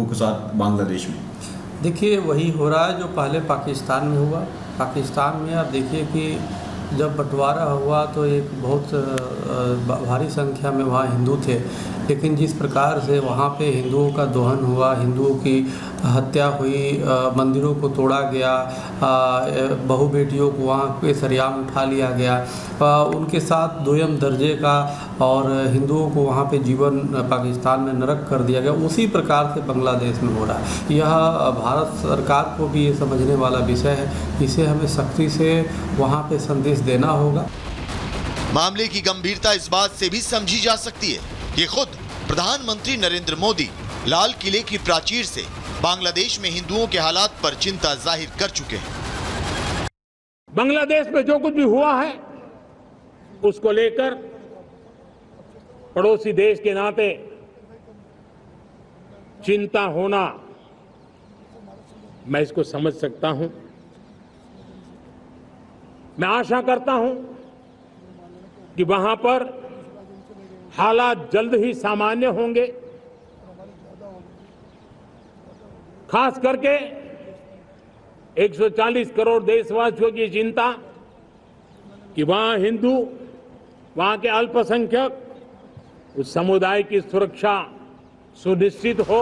के साथ बांग्लादेश में? देखिए, वही हो रहा है जो पहले पाकिस्तान में हुआ। पाकिस्तान में आप देखिए कि जब बंटवारा हुआ तो एक बहुत भारी संख्या में वहाँ हिंदू थे, लेकिन जिस प्रकार से वहाँ पे हिंदुओं का दोहन हुआ, हिंदुओं की हत्या हुई, मंदिरों को तोड़ा गया, बहू बेटियों को वहाँ पे सरेआम उठा लिया गया, उनके साथ दोयम दर्जे का, और हिंदुओं को वहाँ पे जीवन पाकिस्तान में नरक कर दिया गया। उसी प्रकार से बांग्लादेश में हो रहा है। यह भारत सरकार को भी ये समझने वाला विषय है। इसे हमें सख्ती से वहाँ पे संदेश देना होगा। मामले की गंभीरता इस बात से भी समझी जा सकती है कि खुद प्रधानमंत्री नरेंद्र मोदी लाल किले की प्राचीर से बांग्लादेश में हिंदुओं के हालात पर चिंता जाहिर कर चुके हैं। बांग्लादेश में जो कुछ भी हुआ है उसको लेकर पड़ोसी देश के नाते चिंता होना, मैं इसको समझ सकता हूं। मैं आशा करता हूं कि वहां पर हालात जल्द ही सामान्य होंगे। खास करके 140 करोड़ देशवासियों की चिंता कि वहां हिंदू, वहां के अल्पसंख्यक, उस समुदाय की सुरक्षा सुनिश्चित हो।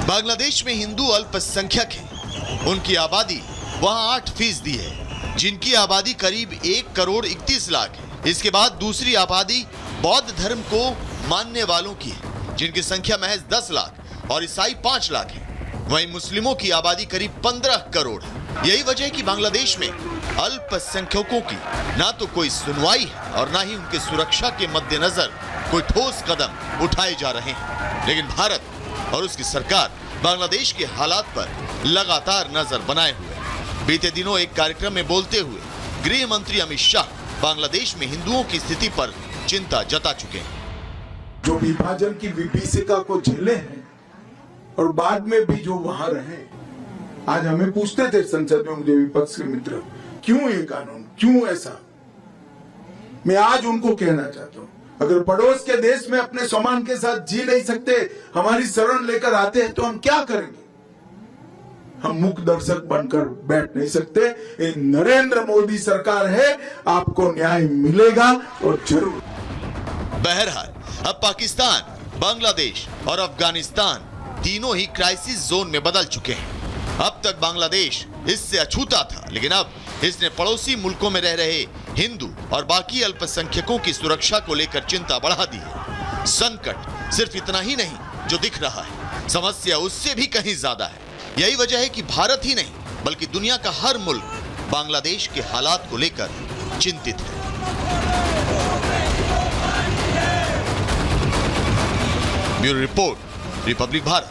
बांग्लादेश में हिंदू अल्पसंख्यक हैं। उनकी आबादी वहां 8% है, जिनकी आबादी करीब 1 करोड़ 31 लाख है। इसके बाद दूसरी आबादी बौद्ध धर्म को मानने वालों की है, जिनकी संख्या महज 10 लाख, और ईसाई 5 लाख है। वहीं मुस्लिमों की आबादी करीब 15 करोड़ है। यही वजह है कि बांग्लादेश में अल्पसंख्यकों की ना तो कोई सुनवाई है और ना ही उनके सुरक्षा के मद्देनजर कोई ठोस कदम उठाए जा रहे हैं। लेकिन भारत और उसकी सरकार बांग्लादेश के हालात पर लगातार नजर बनाए हुए है। बीते दिनों एक कार्यक्रम में बोलते हुए गृह मंत्री अमित शाह बांग्लादेश में हिंदुओं की स्थिति पर चिंता जता चुके हैं। जो विभाजन की विभीषिका को झेले हैं और बाद में भी जो वहां रहे, आज हमें पूछते थे संसद में मुझे विपक्ष के मित्र, क्यों ये कानून, क्यों ऐसा? मैं आज उनको कहना चाहता हूं, अगर पड़ोस के देश में अपने सम्मान के साथ जी नहीं सकते, हमारी शरण लेकर आते हैं, तो हम क्या करेंगे? हम मूक दर्शक बनकर बैठ नहीं सकते। ये नरेंद्र मोदी सरकार है, आपको न्याय मिलेगा और जरूर। बहरहाल अब पाकिस्तान, बांग्लादेश और अफगानिस्तान तीनों ही क्राइसिस जोन में बदल चुके हैं। अब तक बांग्लादेश इससे अछूता था, लेकिन अब इसने पड़ोसी मुल्कों में रह रहे हिंदू और बाकी अल्पसंख्यकों की सुरक्षा को लेकर चिंता बढ़ा दी है। संकट सिर्फ इतना ही नहीं जो दिख रहा है, समस्या उससे भी कहीं ज्यादा है। यही वजह है कि भारत ही नहीं बल्कि दुनिया का हर मुल्क बांग्लादेश के हालात को लेकर चिंतित है। Bureau report, Republic Bharat.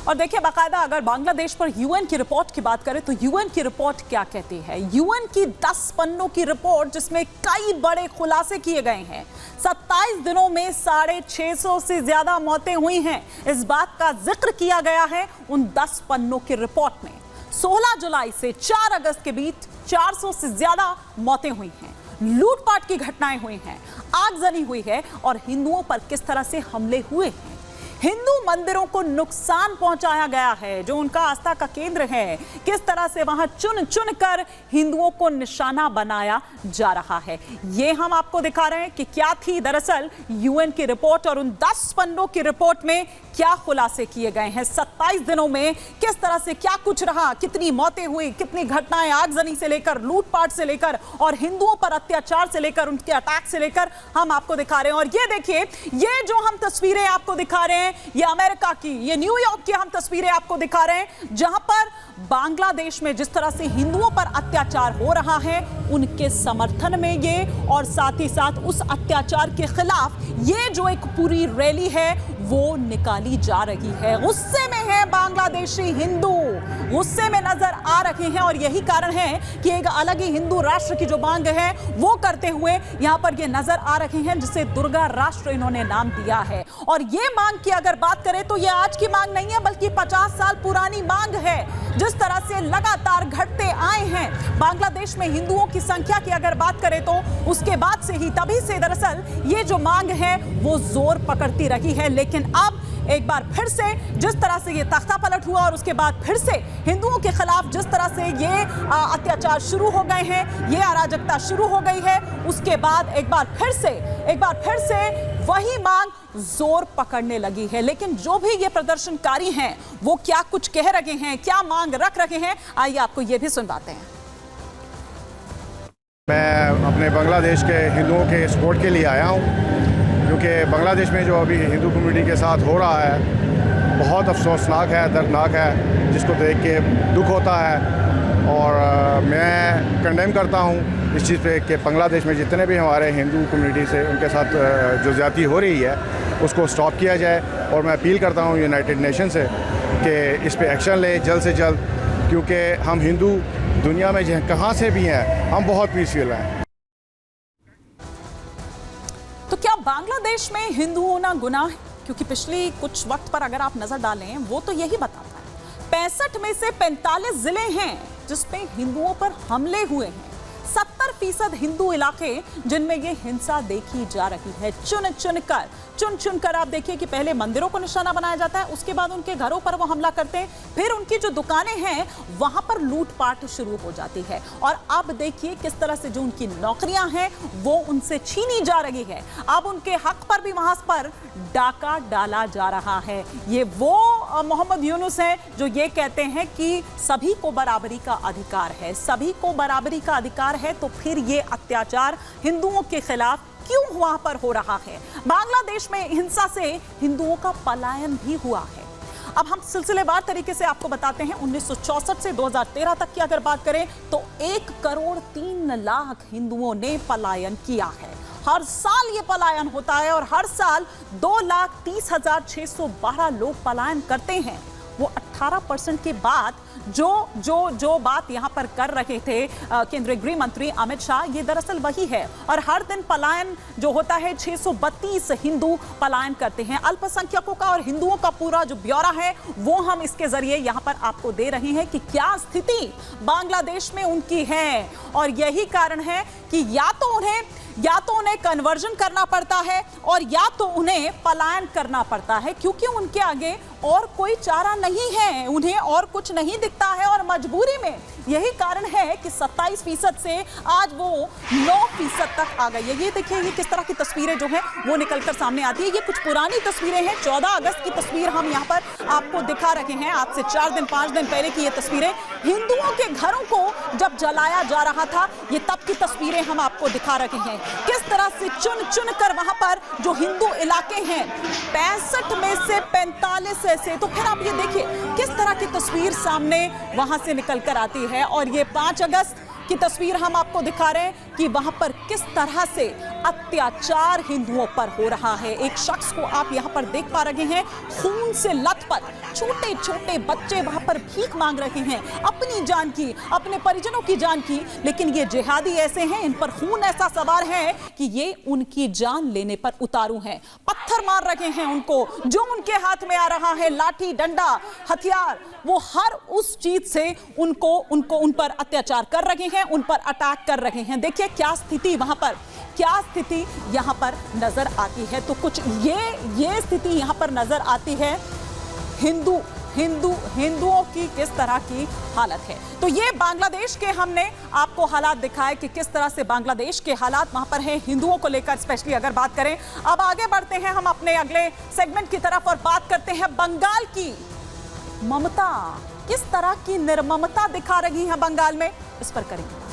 और देखिए, बाकायदा अगर बांग्लादेश पर यूएन की रिपोर्ट की बात करें तो यूएन की रिपोर्ट क्या कहती है? यूएन की 10 पन्नों की रिपोर्ट जिसमें कई बड़े खुलासे किए गए हैं। 27 दिनों में 650 से ज्यादा मौतें हुई हैं, इस बात का जिक्र किया गया है उन 10 पन्नों की रिपोर्ट में। 16 जुलाई से 4 अगस्त के बीच 400 से ज्यादा मौतें हुई हैं, लूटपाट की घटनाएं हुई हैं, आगजनी हुई है और हिंदुओं पर किस तरह से हमले हुए हैं। हिंदू मंदिरों को नुकसान पहुंचाया गया है, जो उनका आस्था का केंद्र है, किस तरह से वहां चुन चुन कर हिंदुओं को निशाना बनाया जा रहा है। ये हम आपको दिखा रहे हैं कि क्या थी दरअसल यूएन की रिपोर्ट और उन 10 पन्नों की रिपोर्ट में क्या खुलासे किए गए हैं। 27 दिनों में किस तरह से क्या कुछ रहा, कितनी मौतें हुई, कितनी घटनाएं आगजनी से लेकर, लूटपाट से लेकर और हिंदुओं पर अत्याचार से लेकर, उनके अटैक से लेकर हम आपको दिखा रहे हैं। और ये देखिए, ये जो हम तस्वीरें आपको दिखा रहे हैं, ये अमेरिका की, ये न्यूयॉर्क की हम तस्वीरें आपको दिखा रहे हैं, जहां पर बांग्लादेश में जिस तरह से हिंदुओं पर अत्याचार हो रहा है, उनके समर्थन में ये, और साथ ही साथ उस अत्याचार के खिलाफ ये जो एक पूरी रैली है वो निकाली जा रही है। गुस्से में है बांग्लादेशी हिंदू, गुस्से में नजर आ रहे हैं और यही कारण है कि एक अलग ही हिंदू राष्ट्र की जो मांग है वो करते हुए यहां पर ये नजर आ रहे हैं, जिसे दुर्गा राष्ट्र इन्होंने नाम दिया है। और ये मांग किया अगर बात करें तो ये आज की मांग नहीं है बल्कि 50 साल पुरानी मांग है। जिस तरह से लगातार घटते आए हैं बांग्लादेश में हिंदुओं की संख्या की अगर बात करें तो उसके बाद से ही तभी से दरअसल ये जो मांग है वो जोर पकड़ती रही है। लेकिन अब एक बार फिर से जिस तरह से ये तख्ता पलट हुआ और उसके बाद फिर से हिंदुओं के खिलाफ जिस तरह से ये अत्याचार शुरू हो गए हैं, ये अराजकता शुरू हो गई है, उसके बाद एक बार फिर से वही मांग जोर पकड़ने लगी है। लेकिन जो भी ये प्रदर्शनकारी हैं वो क्या कुछ कह रहे हैं, क्या मांग रख रहे हैं, आइए आपको ये भी सुनवाते हैं। मैं अपने बांग्लादेश के हिंदुओं के सपोर्ट के लिए आया हूँ क्योंकि बांग्लादेश में जो अभी हिंदू कम्युनिटी के साथ हो रहा है बहुत अफसोसनाक है, दर्दनाक है, जिसको देख के दुख होता है। और मैं कंडेम करता हूँ इस चीज़ पे कि बांग्लादेश में जितने भी हमारे हिंदू कम्युनिटी से उनके साथ जो ज़्यादती हो रही है उसको स्टॉप किया जाए। और मैं अपील करता हूँ यूनाइटेड नेशन से कि इस पे एक्शन ले जल्द से जल्द, क्योंकि हम हिंदू दुनिया में कहाँ से भी हैं हम बहुत पीसफुल हैं। तो क्या बांग्लादेश में हिंदू होना गुनाह है? क्योंकि पिछली कुछ वक्त पर अगर आप नजर डालें वो तो यही बताता है 65 में से 45 जिले हैं जिसमें हिंदुओं पर हमले हुए हैं। 70% हिंदू इलाके जिनमें ये हिंसा देखी जा रही है। चुन चुन कर आप देखिए कि पहले मंदिरों को निशाना बनाया जाता है, उसके बाद उनके घरों पर वो हमला करते हैं, फिर उनकी जो दुकानें हैं वहां पर लूटपाट शुरू हो जाती है। और अब देखिए किस तरह से जो उनकी नौकरियां हैं वो उनसे छीनी जा रही है। अब उनके हक पर भी वहां पर डाका डाला जा रहा है। ये वो मोहम्मद यूनुस हैं जो ये कहते हैं कि सभी को बराबरी का अधिकार है, सभी को बराबरी का अधिकार है, तो फिर ये अत्याचार हिंदुओं के खिलाफ क्यों वहां पर हो रहा है? बांग्लादेश में हिंसा से हिंदुओं का पलायन भी हुआ है। अब हम सिलसिलेवार तरीके से आपको बताते हैं। 1964 से 2013 तक की अगर बात करें तो 1 करोड़ 3 लाख हिंदुओं ने पलायन किया है। हर साल ये पलायन होता है और हर साल 2,30,612 लोग पलायन करते हैं। वो 18% के बाद जो बात यहां पर कर रहे थे केंद्रीय गृह मंत्री अमित शाह, ये दरअसल वही है। और हर दिन पलायन जो होता है 632 हिंदू पलायन करते हैं। अल्पसंख्यकों का और हिंदुओं का पूरा जो ब्यौरा है वो हम इसके जरिए यहां पर आपको दे रहे हैं कि क्या स्थिति बांग्लादेश में उनकी है। और यही कारण है कि या तो उन्हें कन्वर्जन करना पड़ता है और या तो उन्हें पलायन करना पड़ता है, क्योंकि उनके आगे और कोई चारा नहीं है, उन्हें और कुछ नहीं दिखता है। और मजबूरी में यही कारण है कि 27% से आज वो 9% तक आ गई है। ये देखिए ये किस तरह की तस्वीरें जो है वो निकलकर सामने आती है। ये कुछ पुरानी तस्वीरें हैं, 14 अगस्त की तस्वीर हम यहाँ पर आपको दिखा रहे हैं। आज से 4 दिन 5 दिन पहले की ये तस्वीरें, हिंदुओं के घरों को जब जलाया जा रहा था, ये तब की तस्वीरें हम आपको दिखा रहे हैं। किस तरह से चुन कर वहां पर जो हिंदू इलाके हैं 65 में से 45 ऐसे, तो फिर आप ये देखिए किस तरह की तस्वीर सामने वहां से निकल कर आती है। और ये 5 अगस्त की तस्वीर हम आपको दिखा रहे हैं कि वहां पर किस तरह से अत्याचार हिंदुओं पर हो रहा है। एक शख्स को आप यहां पर देख पा रहे हैं, खून से लथपथ छोटे छोटे बच्चे वहां पर भीख मांग रहे हैं अपनी जान की, अपने परिजनों की जान की। लेकिन ये जिहादी ऐसे हैं, इन पर खून ऐसा सवार है कि ये उनकी जान लेने पर उतारू हैं। पत्थर मार रहे हैं उनको, जो उनके हाथ में आ रहा है, लाठी डंडा हथियार, वो हर उस चीज से उन पर अत्याचार कर रहे हैं, उन पर अटैक कर रहे हैं। देखिए क्या स्थिति वहां पर, क्या स्थिति यहां पर नजर आती है। तो कुछ ये स्थिति यहां पर नजर आती है। हिंदुओं की किस तरह की हालत है। तो ये बांग्लादेश के हमने आपको हालात दिखाए कि किस तरह से बांग्लादेश के हालात वहां पर हैं हिंदुओं को लेकर, स्पेशली अगर बात करें। अब आगे बढ़ते हैं हम अपने अगले सेगमेंट की तरफ और बात करते हैं बंगाल की। ममता किस तरह की निर्ममता दिखा रही है बंगाल में, इस पर करेंगे।